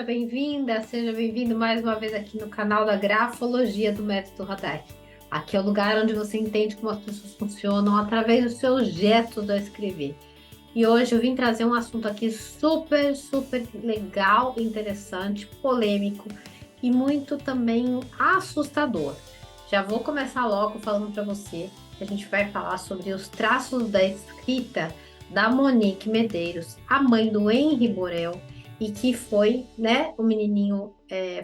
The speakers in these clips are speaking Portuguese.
bem-vinda, seja bem-vindo mais uma vez aqui no canal da Grafologia do Método Radar. Aqui é o lugar onde você entende como as pessoas funcionam através dos seus gestos ao escrever. E hoje eu vim trazer um assunto aqui super legal, interessante, polêmico e muito também assustador. Já vou começar logo falando para você que a gente vai falar sobre os traços da escrita da Monique Medeiros, a mãe do Henri Borel, e que foi, né, o menininho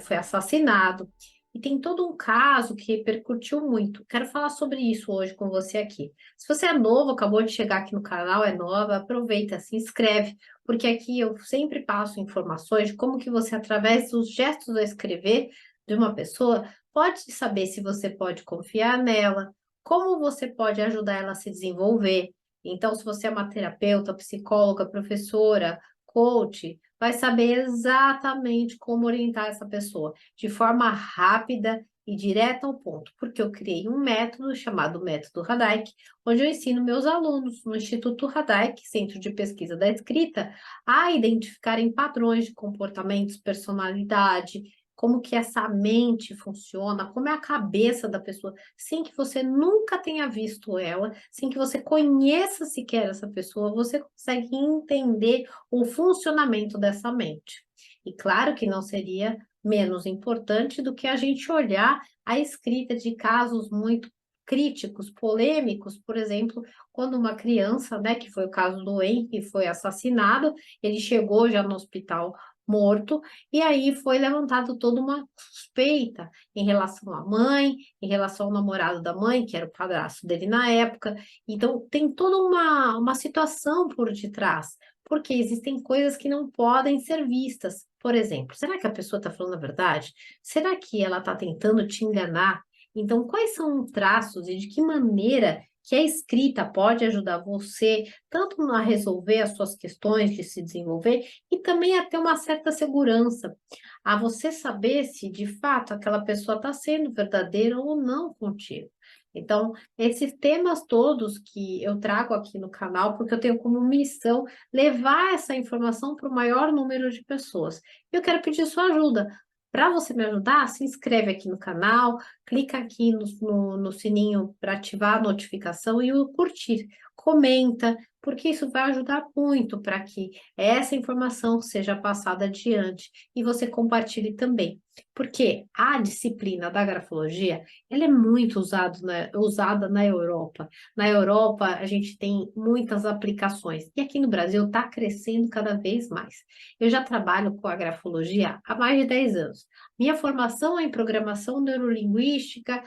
foi assassinado. E tem todo um caso que repercutiu muito. Quero falar sobre isso hoje com você aqui. Se você é novo, acabou de chegar aqui no canal, é nova, aproveita, se inscreve, porque aqui eu sempre passo informações de como que você, através dos gestos do escrever de uma pessoa, pode saber se você pode confiar nela, como você pode ajudar ela a se desenvolver. Então, se você é uma terapeuta, psicóloga, professora, coach, vai saber exatamente como orientar essa pessoa de forma rápida e direta ao ponto, porque eu criei um método chamado Método Radaic, onde eu ensino meus alunos no Instituto Radaic, Centro de Pesquisa da Escrita, a identificarem padrões de comportamentos, personalidade, como que essa mente funciona, como é a cabeça da pessoa, sem que você nunca tenha visto ela, sem que você conheça sequer essa pessoa, você consegue entender o funcionamento dessa mente. E claro que não seria menos importante do que a gente olhar a escrita de casos muito críticos, polêmicos, por exemplo, quando uma criança, né, que foi o caso do Henry, foi assassinado, ele chegou já no hospital morto, e aí foi levantado toda uma suspeita em relação à mãe, em relação ao namorado da mãe, que era o padrasto dele na época. Então, tem toda uma situação por detrás, porque existem coisas que não podem ser vistas. Por exemplo, será que a pessoa está falando a verdade? Será que ela está tentando te enganar? Então, quais são os traços e de que maneira que a escrita pode ajudar você tanto a resolver as suas questões de se desenvolver e também a ter uma certa segurança, a você saber se de fato aquela pessoa está sendo verdadeira ou não contigo. Então, esses temas todos que eu trago aqui no canal, porque eu tenho como missão levar essa informação para o maior número de pessoas. Eu quero pedir sua ajuda. Para você me ajudar, se inscreve aqui no canal, clica aqui no sininho para ativar a notificação e o curtir. Comenta, porque isso vai ajudar muito para que essa informação seja passada adiante e você compartilhe também. Porque a disciplina da grafologia, ela é muito usada na Europa. Na Europa, a gente tem muitas aplicações. E aqui no Brasil está crescendo cada vez mais. Eu já trabalho com a grafologia há mais de 10 anos. Minha formação é em programação neurolinguística,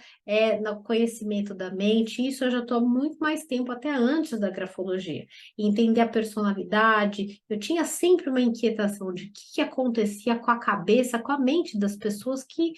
no conhecimento da mente, isso eu já estou há muito mais tempo, até antes da grafologia. Entender a personalidade, eu tinha sempre uma inquietação de o que acontecia com a cabeça, com a mente das pessoas que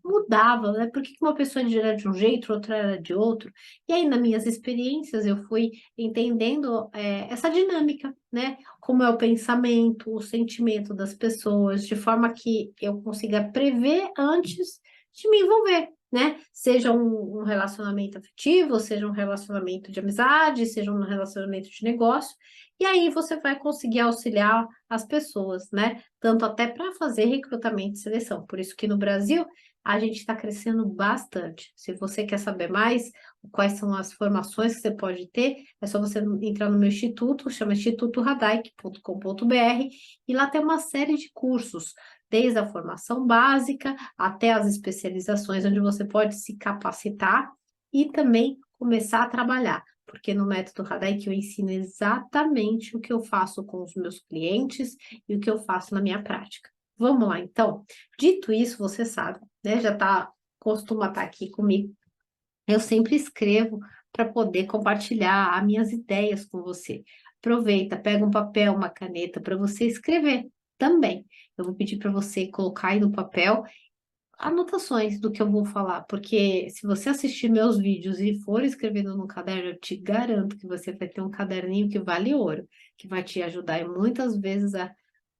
mudava, né? Por que uma pessoa era de um jeito, outra era de outro? E aí, nas minhas experiências, eu fui entendendo essa dinâmica, né? Como é o pensamento, o sentimento das pessoas, de forma que eu consiga prever antes de me envolver, né? Seja um relacionamento afetivo, seja um relacionamento de amizade, seja um relacionamento de negócio, e aí você vai conseguir auxiliar as pessoas, né? Tanto até para fazer recrutamento e seleção. Por isso que no Brasil a gente está crescendo bastante. Se você quer saber mais quais são as formações que você pode ter, é só você entrar no meu instituto, chama institutoradaic.com.br, e lá tem uma série de cursos, desde a formação básica até as especializações, onde você pode se capacitar e também começar a trabalhar. Porque no método Radaic eu ensino exatamente o que eu faço com os meus clientes e o que eu faço na minha prática. Vamos lá, então. Dito isso, você sabe, né? Costuma estar aqui comigo. Eu sempre escrevo para poder compartilhar as minhas ideias com você. Aproveita, pega um papel, uma caneta para você escrever também. Eu vou pedir para você colocar aí no papel anotações do que eu vou falar, porque se você assistir meus vídeos e for escrevendo no caderno, eu te garanto que você vai ter um caderninho que vale ouro, que vai te ajudar e muitas vezes a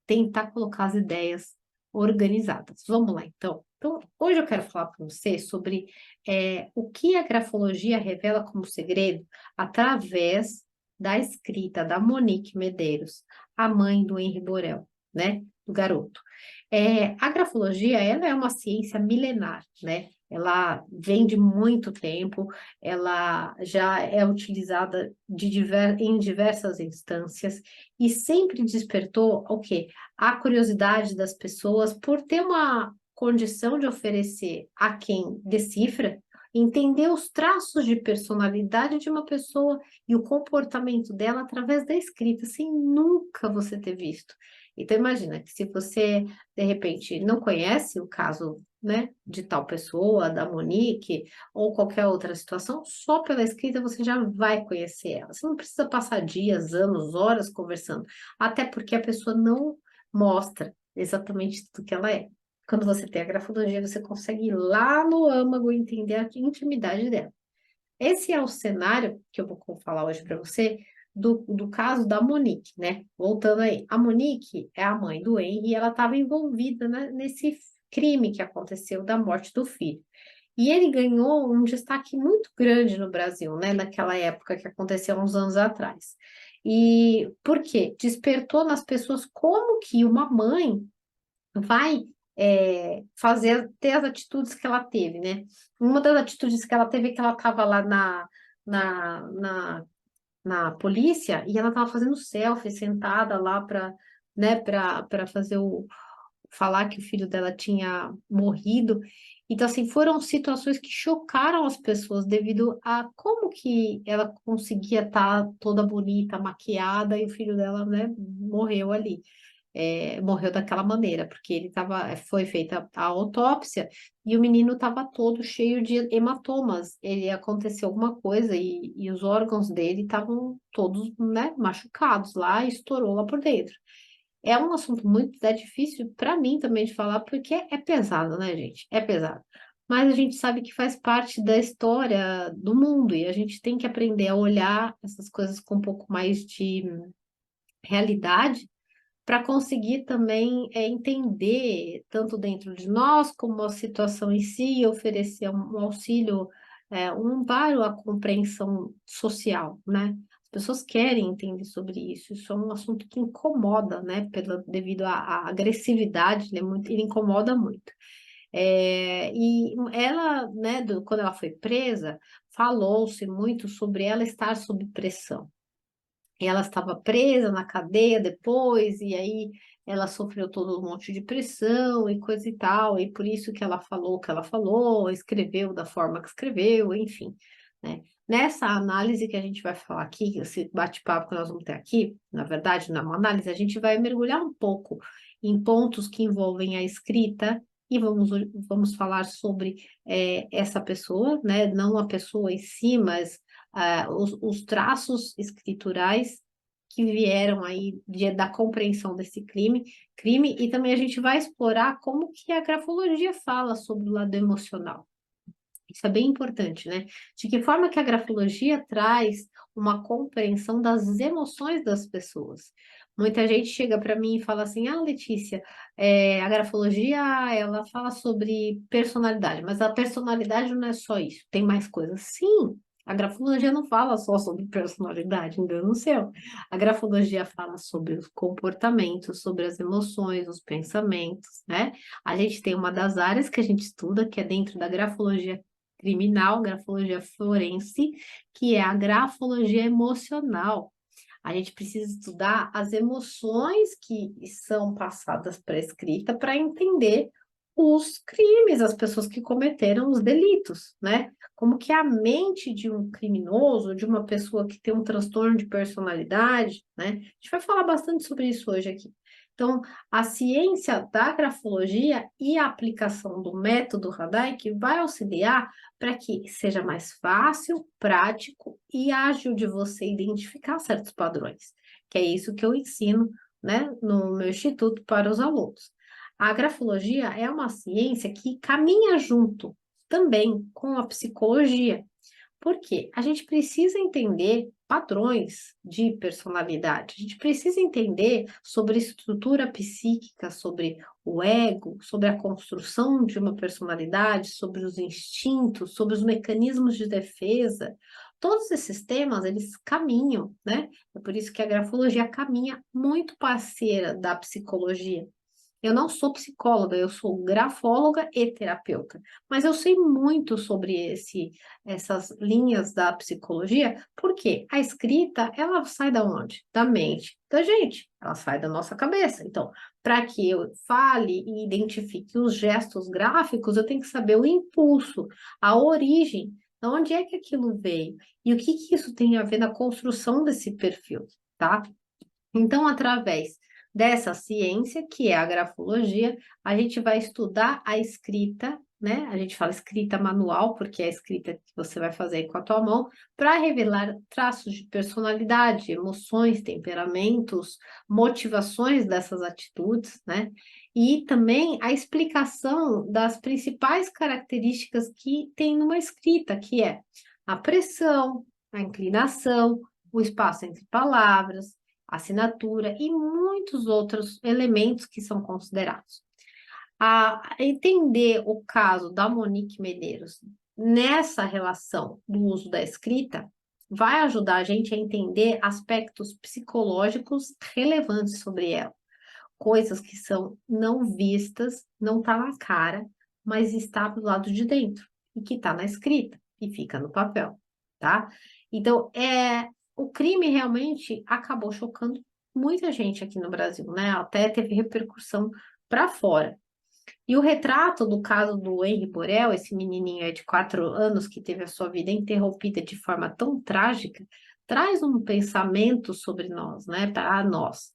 tentar colocar as ideias organizadas. Vamos lá, então. Então, hoje eu quero falar para você sobre o que a grafologia revela como segredo através da escrita da Monique Medeiros, a mãe do Henri Borel, né? Do garoto. A grafologia, ela é uma ciência milenar, né? Ela vem de muito tempo, ela já é utilizada em diversas instâncias e sempre despertou o quê? A curiosidade das pessoas por ter uma condição de oferecer a quem decifra, entender os traços de personalidade de uma pessoa e o comportamento dela através da escrita, sem nunca você ter visto. Então, imagina que se você de repente não conhece o caso, né, de tal pessoa, da Monique, ou qualquer outra situação, só pela escrita você já vai conhecer ela. Você não precisa passar dias, anos, horas conversando, até porque a pessoa não mostra exatamente tudo que ela é. Quando você tem a grafologia, você consegue ir lá no âmago e entender a intimidade dela. Esse é o cenário que eu vou falar hoje para você do caso da Monique, né? Voltando aí, a Monique é a mãe do Henry e ela estava envolvida, né, nesse crime que aconteceu da morte do filho. E ele ganhou um destaque muito grande no Brasil, né? Naquela época que aconteceu uns anos atrás. E por quê? Despertou nas pessoas como que uma mãe vai ter as atitudes que ela teve, né? Uma das atitudes que ela teve é que ela estava lá na, na, na polícia e ela estava fazendo selfie sentada lá para fazer falar que o filho dela tinha morrido. Então, assim, foram situações que chocaram as pessoas devido a como que ela conseguia estar toda bonita, maquiada, e o filho dela, né, morreu ali, morreu daquela maneira, porque foi feita a autópsia e o menino estava todo cheio de hematomas. Ele aconteceu alguma coisa e os órgãos dele estavam todos, né, machucados lá e estourou lá por dentro. É um assunto muito difícil para mim também de falar, porque é pesado, né, gente? É pesado. Mas a gente sabe que faz parte da história do mundo e a gente tem que aprender a olhar essas coisas com um pouco mais de realidade para conseguir também entender, tanto dentro de nós, como a situação em si, e oferecer um auxílio, um amparo à compreensão social, né? As pessoas querem entender sobre isso, isso é um assunto que incomoda, né? Devido à agressividade, né? Ele incomoda muito. E ela, né, quando ela foi presa, falou-se muito sobre ela estar sob pressão. E ela estava presa na cadeia depois, e aí ela sofreu todo um monte de pressão e coisa e tal, e por isso que ela falou o que ela falou, escreveu da forma que escreveu, enfim, né? Nessa análise que a gente vai falar aqui, esse bate-papo que nós vamos ter aqui, na verdade, na análise, a gente vai mergulhar um pouco em pontos que envolvem a escrita e vamos falar sobre essa pessoa, né? Não a pessoa em si, mas os traços escriturais que vieram aí da compreensão desse crime, e também a gente vai explorar como que a grafologia fala sobre o lado emocional. Isso é bem importante, né? De que forma que a grafologia traz uma compreensão das emoções das pessoas. Muita gente chega para mim e fala assim: Ah, Letícia, a grafologia ela fala sobre personalidade, mas a personalidade não é só isso, tem mais coisas. Sim, a grafologia não fala só sobre personalidade, engano seu. A grafologia fala sobre os comportamentos, sobre as emoções, os pensamentos, né? A gente tem uma das áreas que a gente estuda, que é dentro da grafologia criminal, grafologia forense, que é a grafologia emocional. A gente precisa estudar as emoções que são passadas para a escrita para entender os crimes, as pessoas que cometeram os delitos, né? Como que a mente de um criminoso, de uma pessoa que tem um transtorno de personalidade, né? A gente vai falar bastante sobre isso hoje aqui. Então, a ciência da grafologia e a aplicação do método Radai vai auxiliar para que seja mais fácil, prático e ágil de você identificar certos padrões, que é isso que eu ensino, né, no meu instituto para os alunos. A grafologia é uma ciência que caminha junto também com a psicologia. Por quê? A gente precisa entender padrões de personalidade, a gente precisa entender sobre estrutura psíquica, sobre o ego, sobre a construção de uma personalidade, sobre os instintos, sobre os mecanismos de defesa. Todos esses temas, eles caminham, né? É por isso que a grafologia caminha muito parceira da psicologia. Eu não sou psicóloga, eu sou grafóloga e terapeuta, mas eu sei muito sobre essas linhas da psicologia, porque a escrita, ela sai da onde? Da mente da gente, ela sai da nossa cabeça. Então, para que eu fale e identifique os gestos gráficos, eu tenho que saber o impulso, a origem, de onde é que aquilo veio e o que que isso tem a ver na construção desse perfil, tá? Então, através dessa ciência, que é a grafologia, a gente vai estudar a escrita, né? A gente fala escrita manual, porque é a escrita que você vai fazer aí com a tua mão, para revelar traços de personalidade, emoções, temperamentos, motivações dessas atitudes, né? E também a explicação das principais características que tem numa escrita, que é a pressão, a inclinação, o espaço entre palavras, assinatura e muitos outros elementos que são considerados. A entender o caso da Monique Medeiros nessa relação do uso da escrita vai ajudar a gente a entender aspectos psicológicos relevantes sobre ela, coisas que são não vistas, não está na cara, mas está do lado de dentro e que está na escrita e fica no papel, tá? Então, o crime realmente acabou chocando muita gente aqui no Brasil, né? Até teve repercussão para fora. E o retrato do caso do Henri Borel, esse menininho aí de 4 anos que teve a sua vida interrompida de forma tão trágica, traz um pensamento sobre nós, né? Para nós.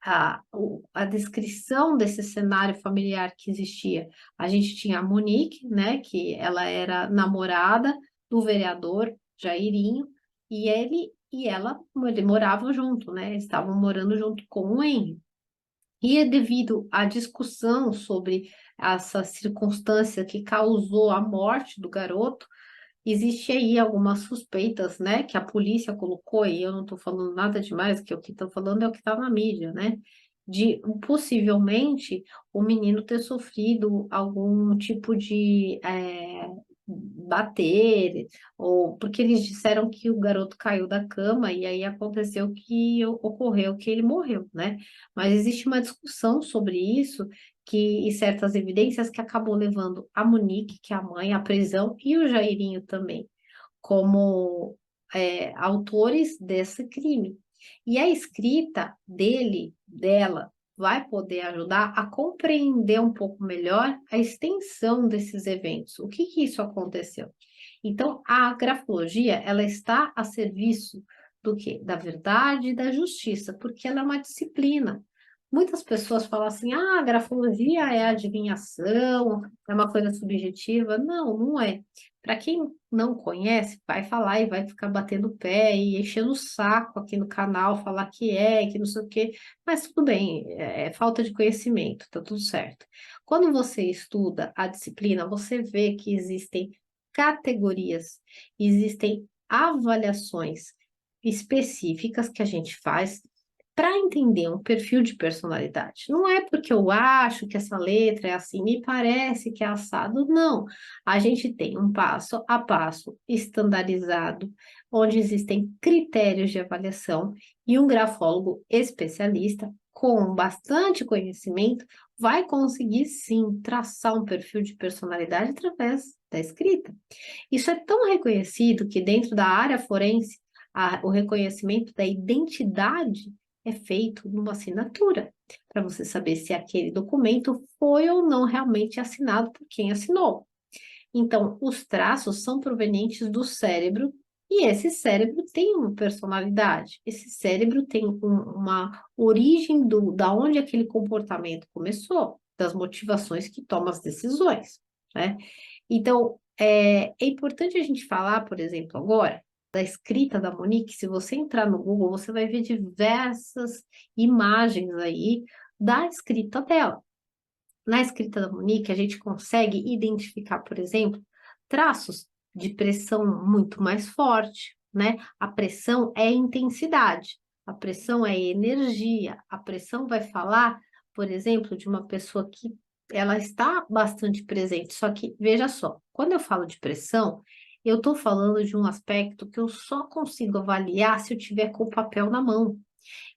A descrição desse cenário familiar que existia. A gente tinha a Monique, né? Que ela era namorada do vereador Jairinho, e ele e ela moravam junto, né? Estavam morando junto com o Henri. E é devido à discussão sobre essa circunstância que causou a morte do garoto, existe aí algumas suspeitas, né, que a polícia colocou, e eu não estou falando nada demais, que o que estou falando é o que está na mídia, né, de possivelmente o menino ter sofrido algum tipo de bater, ou porque eles disseram que o garoto caiu da cama e aí aconteceu que ocorreu que ele morreu, né? Mas existe uma discussão sobre isso e certas evidências que acabou levando a Monique, que é a mãe, à prisão, e o Jairinho também, como autores desse crime. E a escrita dela, vai poder ajudar a compreender um pouco melhor a extensão desses eventos. O que que isso aconteceu? Então, a grafologia, ela está a serviço do quê? Da verdade e da justiça, porque ela é uma disciplina. Muitas pessoas falam assim, a grafologia é adivinhação, é uma coisa subjetiva. Não, não é. Para quem não conhece, vai falar e vai ficar batendo o pé e enchendo o saco aqui no canal, falar que não sei o quê, mas tudo bem, é falta de conhecimento, tá tudo certo. Quando você estuda a disciplina, você vê que existem categorias, existem avaliações específicas que a gente faz para entender um perfil de personalidade. Não é porque eu acho que essa letra é assim, me parece que é assado, não. A gente tem um passo a passo estandarizado, onde existem critérios de avaliação e um grafólogo especialista com bastante conhecimento vai conseguir sim traçar um perfil de personalidade através da escrita. Isso é tão reconhecido que dentro da área forense, o reconhecimento da identidade é feito numa assinatura, para você saber se aquele documento foi ou não realmente assinado por quem assinou. Então, os traços são provenientes do cérebro e esse cérebro tem uma personalidade. Esse cérebro tem uma origem da onde aquele comportamento começou, das motivações que toma as decisões, né? Então, é importante a gente falar, por exemplo, agora, da escrita da Monique. Se você entrar no Google, você vai ver diversas imagens aí da escrita dela. Na escrita da Monique, a gente consegue identificar, por exemplo, traços de pressão muito mais forte, né? A pressão é intensidade, a pressão é energia, a pressão vai falar, por exemplo, de uma pessoa que ela está bastante presente, só que, veja só, quando eu falo de pressão, eu estou falando de um aspecto que eu só consigo avaliar se eu tiver com o papel na mão.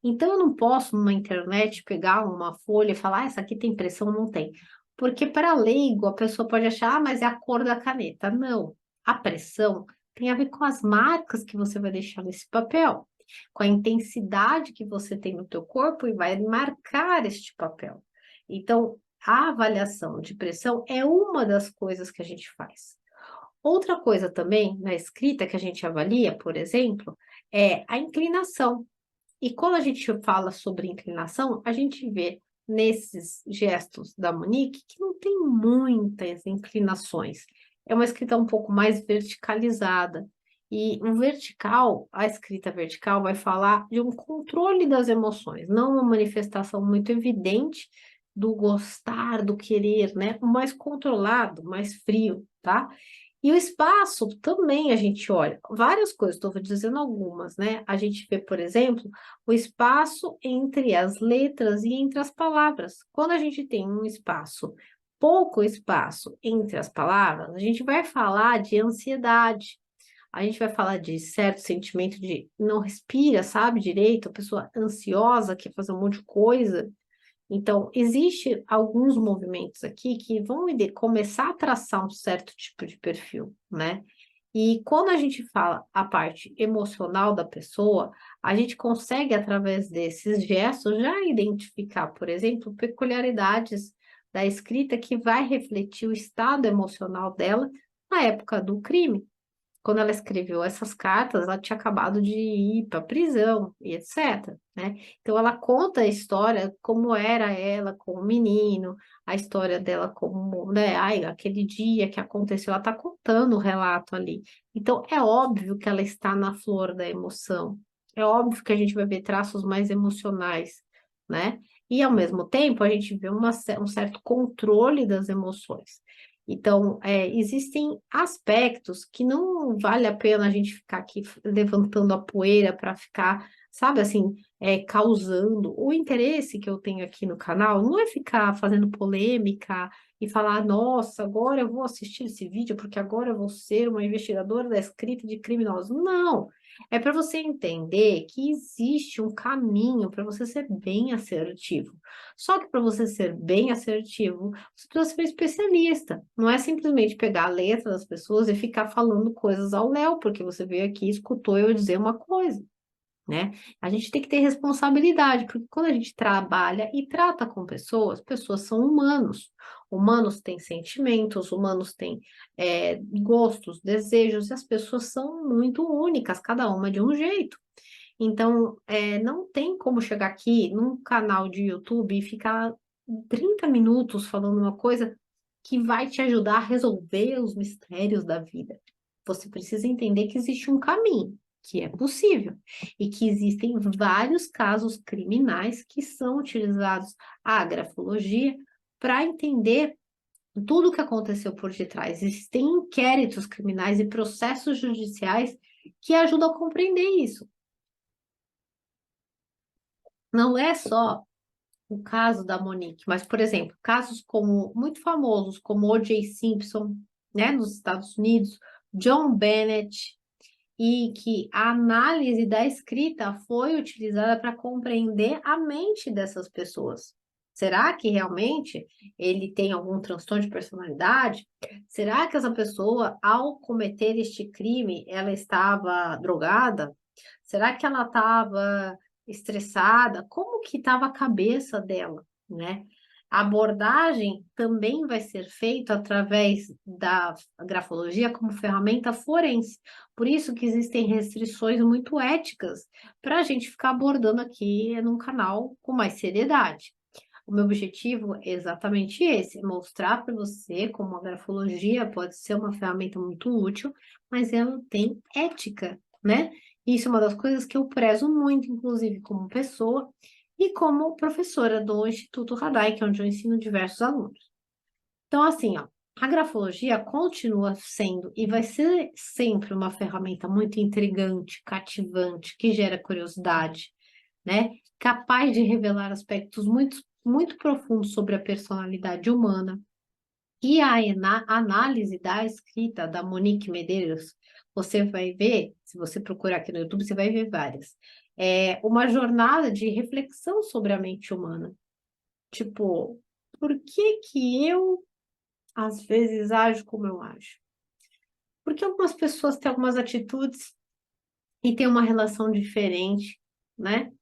Então, eu não posso, na internet, pegar uma folha e falar, essa aqui tem pressão, não tem. Porque, para leigo, a pessoa pode achar, mas é a cor da caneta. Não. A pressão tem a ver com as marcas que você vai deixar nesse papel, com a intensidade que você tem no teu corpo e vai marcar este papel. Então, a avaliação de pressão é uma das coisas que a gente faz. Outra coisa também, na escrita que a gente avalia, por exemplo, é a inclinação. E quando a gente fala sobre inclinação, a gente vê nesses gestos da Monique que não tem muitas inclinações. É uma escrita um pouco mais verticalizada. E um vertical, a escrita vertical vai falar de um controle das emoções, não uma manifestação muito evidente do gostar, do querer, né? Mais controlado, mais frio, tá? E o espaço também a gente olha, várias coisas, estou dizendo algumas, né? A gente vê, por exemplo, o espaço entre as letras e entre as palavras. Quando a gente tem um espaço, pouco espaço entre as palavras, a gente vai falar de ansiedade, a gente vai falar de certo sentimento de não respira, sabe direito, a pessoa ansiosa, quer fazer um monte de coisa. Então, existe alguns movimentos aqui que vão começar a traçar um certo tipo de perfil, né? E quando a gente fala a parte emocional da pessoa, a gente consegue, através desses gestos, já identificar, por exemplo, peculiaridades da escrita que vai refletir o estado emocional dela na época do crime. Quando ela escreveu essas cartas, ela tinha acabado de ir para a prisão e etc, né? Então ela conta a história como era ela com o menino, a história dela como, né, ai, aquele dia que aconteceu, ela está contando o relato ali. Então é óbvio que ela está na flor da emoção. É óbvio que a gente vai ver traços mais emocionais, né? E ao mesmo tempo a gente vê um certo controle das emoções. Então, existem aspectos que não vale a pena a gente ficar aqui levantando a poeira para ficar, sabe assim, causando. O interesse que eu tenho aqui no canal não é ficar fazendo polêmica e falar, nossa, agora eu vou assistir esse vídeo porque agora eu vou ser uma investigadora da escrita de criminosos. Não, é para você entender que existe um caminho para você ser bem assertivo. Só que para você ser bem assertivo, você precisa ser especialista. Não é simplesmente pegar a letra das pessoas e ficar falando coisas ao léu, porque você veio aqui e escutou eu dizer uma coisa, né? A gente tem que ter responsabilidade, porque quando a gente trabalha e trata com pessoas, pessoas são humanos. Humanos têm sentimentos, humanos têm gostos, desejos, e as pessoas são muito únicas, cada uma de um jeito. Então, não tem como chegar aqui num canal de YouTube e ficar 30 minutos falando uma coisa que vai te ajudar a resolver os mistérios da vida. Você precisa entender que existe um caminho, que é possível, e que existem vários casos criminais que são utilizados a grafologia para entender tudo o que aconteceu por detrás. Existem inquéritos criminais e processos judiciais que ajudam a compreender isso. Não é só o caso da Monique, mas, por exemplo, casos como muito famosos, como O.J. Simpson, né, nos Estados Unidos, John Bennett, e que a análise da escrita foi utilizada para compreender a mente dessas pessoas. Será que realmente ele tem algum transtorno de personalidade? Será que essa pessoa, ao cometer este crime, ela estava drogada? Será que ela estava estressada? Como que estava a cabeça dela, né? A abordagem também vai ser feita através da grafologia como ferramenta forense. Por isso que existem restrições muito éticas para a gente ficar abordando aqui num canal com mais seriedade. O meu objetivo é exatamente esse, mostrar para você como a grafologia pode ser uma ferramenta muito útil, mas ela tem ética, né? Isso é uma das coisas que eu prezo muito, inclusive como pessoa e como professora do Instituto Radai, que é onde eu ensino diversos alunos. Então, assim, ó, a grafologia continua sendo e vai ser sempre uma ferramenta muito intrigante, cativante, que gera curiosidade, né? Capaz de revelar aspectos muito profundos sobre a personalidade humana. E a análise da escrita da Monique Medeiros, você vai ver, se você procurar aqui no YouTube, você vai ver várias. É uma jornada de reflexão sobre a mente humana. Tipo, por que que eu, às vezes, ajo como eu ajo? Porque algumas pessoas têm algumas atitudes e têm uma relação diferente, né?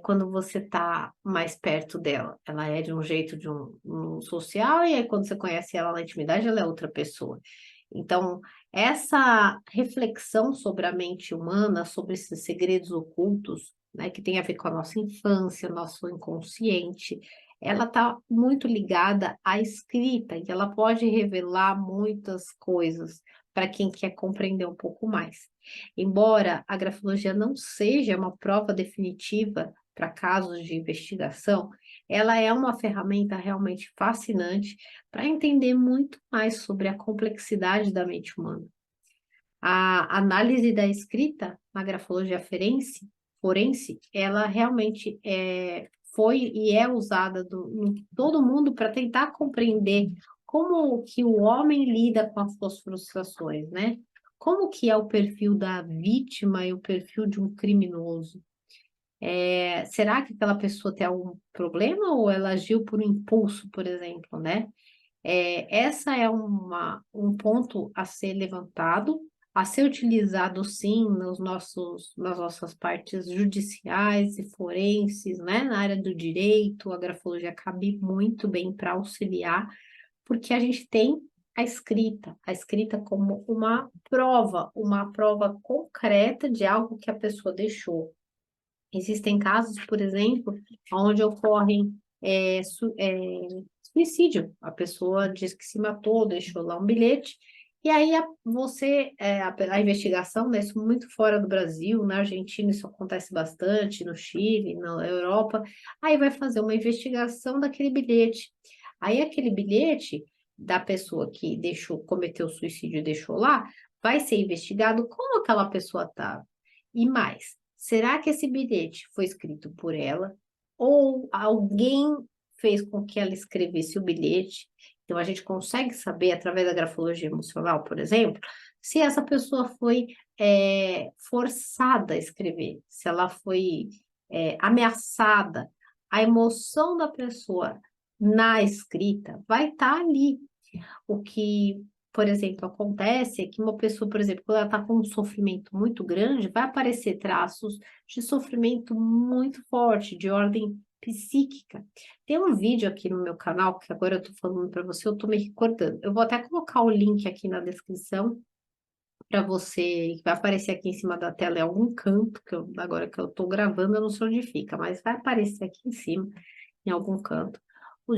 Quando você está mais perto dela. Ela é de um jeito de um social, e aí quando você conhece ela na intimidade, ela é outra pessoa. Então, essa reflexão sobre a mente humana, sobre esses segredos ocultos, né, que tem a ver com a nossa infância, nosso inconsciente, ela está muito ligada à escrita, e ela pode revelar muitas coisas para quem quer compreender um pouco mais. Embora a grafologia não seja uma prova definitiva para casos de investigação, ela é uma ferramenta realmente fascinante para entender muito mais sobre a complexidade da mente humana. A análise da escrita na grafologia forense, ela realmente foi e é usada em todo mundo para tentar compreender como que o homem lida com as suas frustrações, né? Como que é o perfil da vítima e o perfil de um criminoso? Será que aquela pessoa tem algum problema ou ela agiu por impulso, por exemplo, né? Essa é um ponto a ser levantado, a ser utilizado sim nas nossas partes judiciais e forenses, né? Na área do direito, a grafologia cabe muito bem para auxiliar, porque a gente tem a escrita como uma prova concreta de algo que a pessoa deixou. Existem casos, por exemplo, onde ocorrem suicídio. A pessoa diz que se matou, deixou lá um bilhete, e aí a investigação, né, isso muito fora do Brasil, na Argentina isso acontece bastante, no Chile, na Europa, aí vai fazer uma investigação daquele bilhete. Aí aquele bilhete da pessoa que cometeu o suicídio e deixou lá, vai ser investigado como aquela pessoa estava. E mais, será que esse bilhete foi escrito por ela? Ou alguém fez com que ela escrevesse o bilhete? Então, a gente consegue saber, através da grafologia emocional, por exemplo, se essa pessoa foi forçada a escrever, se ela foi ameaçada. A emoção da pessoa na escrita vai estar ali. O que, por exemplo, acontece é que uma pessoa, por exemplo, quando ela está com um sofrimento muito grande, vai aparecer traços de sofrimento muito forte, de ordem psíquica. Tem um vídeo aqui no meu canal, que agora eu estou falando para você, eu estou me recordando. Eu vou até colocar o link aqui na descrição para você, que vai aparecer aqui em cima da tela em algum canto, agora que eu estou gravando, eu não sei onde fica, mas vai aparecer aqui em cima, em algum canto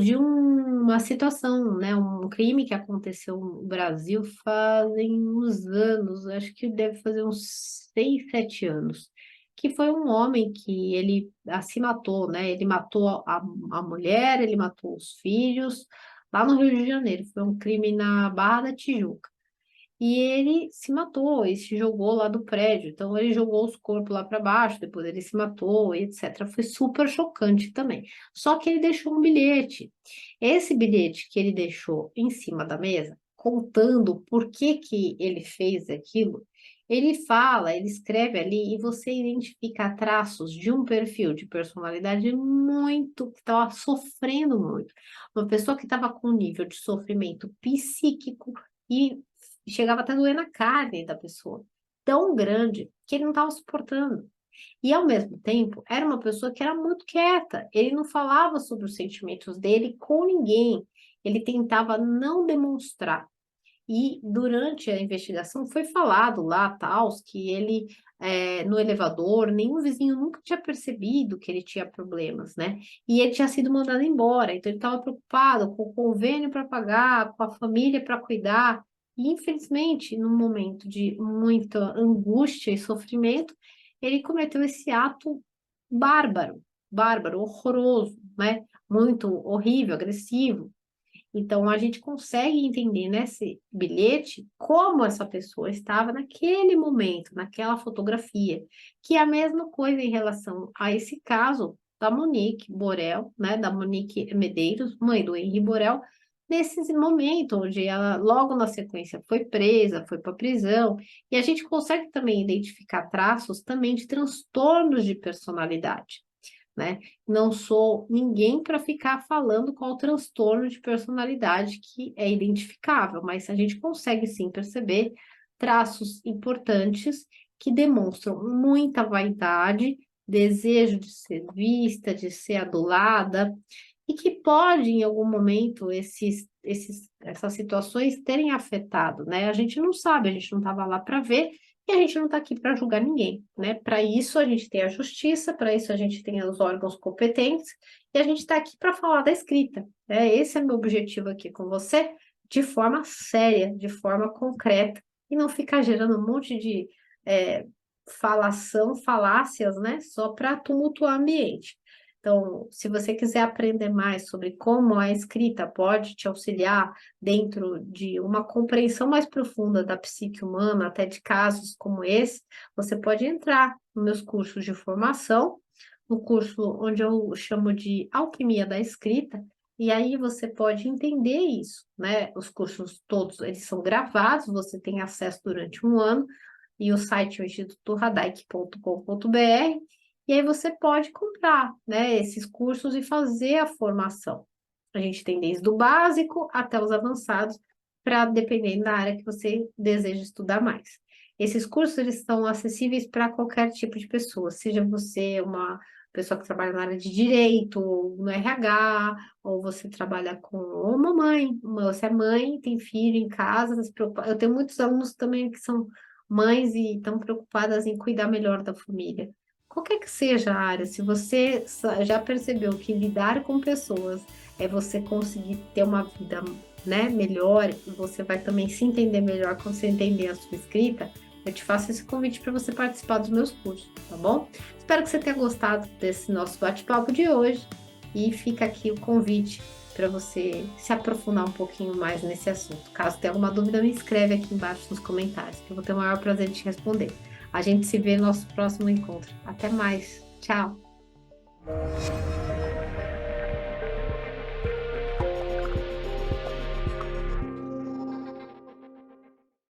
de uma situação, né, um crime que aconteceu no Brasil fazem uns anos, acho que deve fazer uns 6, 7 anos, que foi um homem que ele se matou, né, ele matou a mulher, ele matou os filhos, lá no Rio de Janeiro, foi um crime na Barra da Tijuca. E ele se matou e se jogou lá do prédio. Então, ele jogou os corpos lá para baixo, depois ele se matou, e etc. Foi super chocante também. Só que ele deixou um bilhete. Esse bilhete que ele deixou em cima da mesa, contando por que que ele fez aquilo, ele fala, ele escreve ali, e você identifica traços de um perfil de personalidade que estava sofrendo muito. Uma pessoa que estava com um nível de sofrimento psíquico e chegava até a doer na carne da pessoa, tão grande que ele não estava suportando. E ao mesmo tempo, era uma pessoa que era muito quieta, ele não falava sobre os sentimentos dele com ninguém, ele tentava não demonstrar. E durante a investigação foi falado lá, tal, que ele, no elevador, nenhum vizinho nunca tinha percebido que ele tinha problemas, né? E ele tinha sido mandado embora, então ele estava preocupado com o convênio para pagar, com a família para cuidar. E infelizmente, num momento de muita angústia e sofrimento, ele cometeu esse ato bárbaro, bárbaro, horroroso, né? Muito horrível, agressivo. Então, a gente consegue entender nesse bilhete como essa pessoa estava naquele momento, naquela fotografia, que é a mesma coisa em relação a esse caso da Monique Borel, né, da Monique Medeiros, mãe do Henri Borel, nesse momento onde ela logo na sequência foi presa, foi para prisão, e a gente consegue também identificar traços também de transtornos de personalidade, né? Não sou ninguém para ficar falando qual o transtorno de personalidade que é identificável, mas a gente consegue sim perceber traços importantes que demonstram muita vaidade, desejo de ser vista, de ser adulada, e que pode, em algum momento, essas situações terem afetado, né? A gente não sabe, a gente não estava lá para ver, e a gente não está aqui para julgar ninguém, né? Para isso a gente tem a justiça, para isso a gente tem os órgãos competentes, e a gente está aqui para falar da escrita, né? Esse é meu objetivo aqui com você, de forma séria, de forma concreta, e não ficar gerando um monte de falácias, né? Só para tumultuar o ambiente. Então, se você quiser aprender mais sobre como a escrita pode te auxiliar dentro de uma compreensão mais profunda da psique humana, até de casos como esse, você pode entrar nos meus cursos de formação, no curso onde eu chamo de Alquimia da Escrita, e aí você pode entender isso, né? Os cursos todos, eles são gravados, você tem acesso durante um ano, e o site é o institutoradaik.com.br, e aí você pode comprar, né, esses cursos e fazer a formação. A gente tem desde o básico até os avançados, para dependendo da área que você deseja estudar mais. Esses cursos eles estão acessíveis para qualquer tipo de pessoa, seja você uma pessoa que trabalha na área de direito, ou no RH, ou você trabalha com ou uma mãe, você é mãe, tem filho em casa, se preocupa. Eu tenho muitos alunos também que são mães e estão preocupadas em cuidar melhor da família. Qualquer que seja a área, se você já percebeu que lidar com pessoas é você conseguir ter uma vida, né, melhor, e você vai também se entender melhor quando você entender a sua escrita, eu te faço esse convite para você participar dos meus cursos, tá bom? Espero que você tenha gostado desse nosso bate-papo de hoje e fica aqui o convite para você se aprofundar um pouquinho mais nesse assunto. Caso tenha alguma dúvida, me escreve aqui embaixo nos comentários, que eu vou ter o maior prazer de te responder. A gente se vê no nosso próximo encontro. Até mais. Tchau.